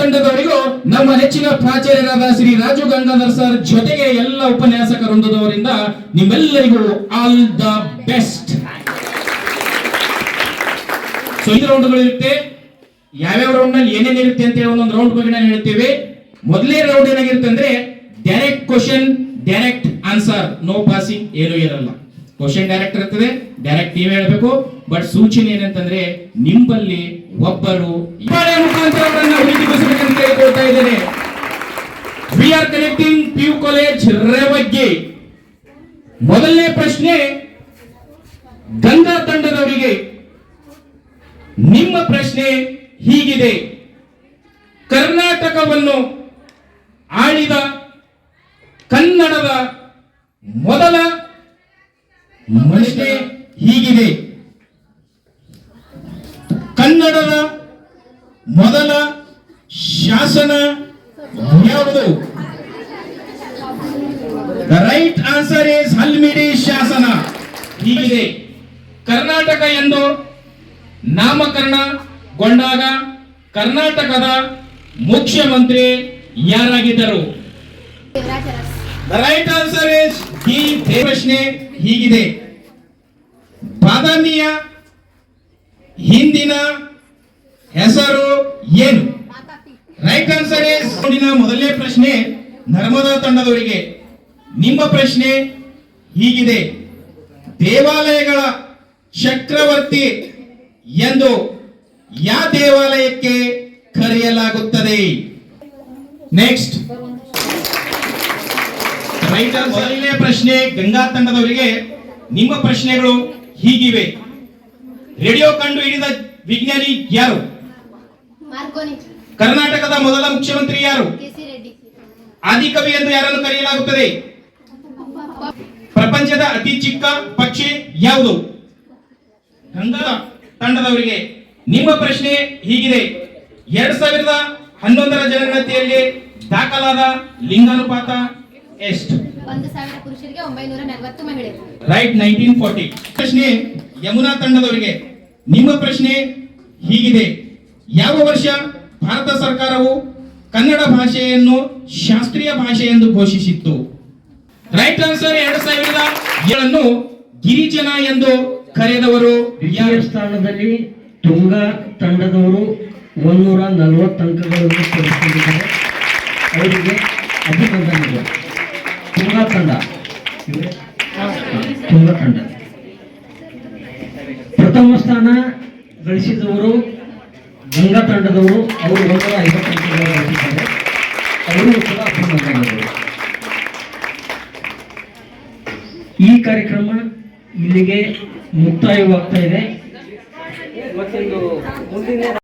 ತಂಡದವರಿಗೂ ನಮ್ಮ ನೆಚ್ಚಿನ ಪ್ರಾಚಾರ್ಯರಾದ ಶ್ರೀ ರಾಜು ಗಂಗಾಧರ್ ಸರ್ ಜೊತೆಗೆ ಎಲ್ಲ ಉಪನ್ಯಾಸಕ ವೃಂದದವರಿಂದ ನಿಮ್ಮೆಲ್ಲರಿಗೂ ಆಲ್ ದ ಬೆಸ್ಟ್. ಸೊ 5 ರೌಂಡ್ಗಳು ಇರುತ್ತೆ. ಯಾವ್ಯಾವ ರೌಂಡ್ ನಲ್ಲಿ ಏನೇನು ಇರುತ್ತೆ ಅಂತ ಹೇಳಿ ಒಂದೊಂದು ರೌಂಡ್ ಬಗ್ಗೆ ನಾನು ಹೇಳ್ತೇವೆ. ಮೊದಲನೇ ರೌಂಡ್ ಏನಾಗಿರುತ್ತೆ ಅಂದ್ರೆ direct question, direct answer, no passing, ಏನೂ ಇರಲ್ಲ. ಕ್ವಶನ್ ಡೈರೆಕ್ಟ್ ಇರ್ತದೆ, ಡೈರೆಕ್ಟ್ ನೀವೇ ಹೇಳ್ಬೇಕು. ಬಟ್ ಸೂಚನೆ ಏನಂತಂದ್ರೆ ನಿಂಬಲ್ಲಿ ಒಬ್ಬರು ಮುಖಾಂತರ ಹುಡುಕಿಸಬೇಕಂತ ಹೇಳ್ಕೊಳ್ತಾ ಇದ್ದೇನೆ. We are connecting PU college ರೇವಗ್ಗೆ. ಮೊದಲನೇ ಪ್ರಶ್ನೆ ಗಂಗಾ ತಂಡದವರಿಗೆ. ನಿಮ್ಮ ಪ್ರಶ್ನೆ ಹೀಗಿದೆ: ಕರ್ನಾಟಕವನ್ನು ಆಳಿದ ಕನ್ನಡದ ಮೊದಲ ಪ್ರಶ್ನೆ ಹೀಗಿದೆ: ಕನ್ನಡದ ಮೊದಲ ಶಾಸನ ಯಾವುದು? The right answer is Halmidi ಶಾಸನ. ಹೀಗಿದೆ: ಕರ್ನಾಟಕ ಎಂದು ನಾಮಕರಣಗೊಂಡಾಗ ಕರ್ನಾಟಕದ ಮುಖ್ಯಮಂತ್ರಿ ಯಾರಾಗಿದ್ದರು? The right answer is D. ಪ್ರಶ್ನೆ ಹೀಗಿದೆ: ಬಾದಾಮಿಯ ಹಿಂದಿನ ಹೆಸರು ಏನು? Right answer is. ಮೊದಲನೇ ಪ್ರಶ್ನೆ ನರ್ಮದಾ ತಂಡದವರಿಗೆ. ನಿಮ್ಮ ಪ್ರಶ್ನೆ ಹೀಗಿದೆ: ದೇವಾಲಯಗಳ ಚಕ್ರವರ್ತಿ ಎಂದು ಯಾವ ದೇವಾಲಯಕ್ಕೆ ಕರೆಯಲಾಗುತ್ತದೆ? Next right. ಮೊದಲನೇ ಪ್ರಶ್ನೆ ಗಂಗಾ ತಂಡದವರಿಗೆ. ನಿಮ್ಮ ಪ್ರಶ್ನೆಗಳು ಹೀಗಿವೆ: ರೇಡಿಯೋ ಕಂಡು ಹಿಡಿದ ವಿಜ್ಞಾನಿ ಯಾರು? ಕರ್ನಾಟಕದ ಮೊದಲ ಮುಖ್ಯಮಂತ್ರಿ ಯಾರು? ಆದಿಕವಿ ಎಂದು ಯಾರನ್ನು ಕರೆಯಲಾಗುತ್ತದೆ? ಪ್ರಪಂಚದ ಅತಿ ಚಿಕ್ಕ ಪಕ್ಷಿ ಯಾವುದು? ಗಂಗಾ ತಂಡದವರಿಗೆ. ನಿಮ್ಮ ಪ್ರಶ್ನೆ ಹೀಗಿದೆ: 2011ರ ಜನಗಣತಿಯಲ್ಲಿ ದಾಖಲಾದ ಲಿಂಗಾನುಪಾತ ಎಷ್ಟು? 1000 ಪುರುಷರಿಗೆ 940 ಮಹಿಳೆಯರು. ರೈಟ್, 1940. ಪ್ರಶ್ನೆ ಯಮುನಾ ತಂಡದವರಿಗೆ. ನಿಮ್ಮ ಪ್ರಶ್ನೆ ಹೀಗಿದೆ: ಯಾವ ವರ್ಷ ಭಾರತ ಸರ್ಕಾರವು ಕನ್ನಡ ಭಾಷೆಯನ್ನು ಶಾಸ್ತ್ರೀಯ ಭಾಷೆ ಎಂದು ಘೋಷಿಸಿತ್ತು? Right answer 2007. ಗಿರಿಜನ ಎಂದು ಕರೆದವರು ದ್ವಿತೀಯ ಸ್ಥಾನದಲ್ಲಿ ತುಂಗಾ ತಂಡದವರು 140 ಅಂಕಗಳನ್ನು ಪಡೆದುಕೊಂಡಿದ್ದಾರೆ. ಅವರಿಗೆ ಅಭಿನಂದನೆಗಳು. ತುಂಗಾ ತಂಡ ಪ್ರಥಮ ಸ್ಥಾನ ಗಳಿಸಿದವರು ಗಂಗಾ ತಂಡದವರು. ಅವರು 150 ಅಂಕಗಳನ್ನು ಗಳಿಸಿದ್ದಾರೆ. ಅವರಿಗೂ ಕೂಡ ಅಭಿನಂದನೆಗಳು. ಈ ಕಾರ್ಯಕ್ರಮ ಇಲ್ಲಿಗೆ ಮುಕ್ತಾಯವಾಗ್ತಾ ಇದೆ.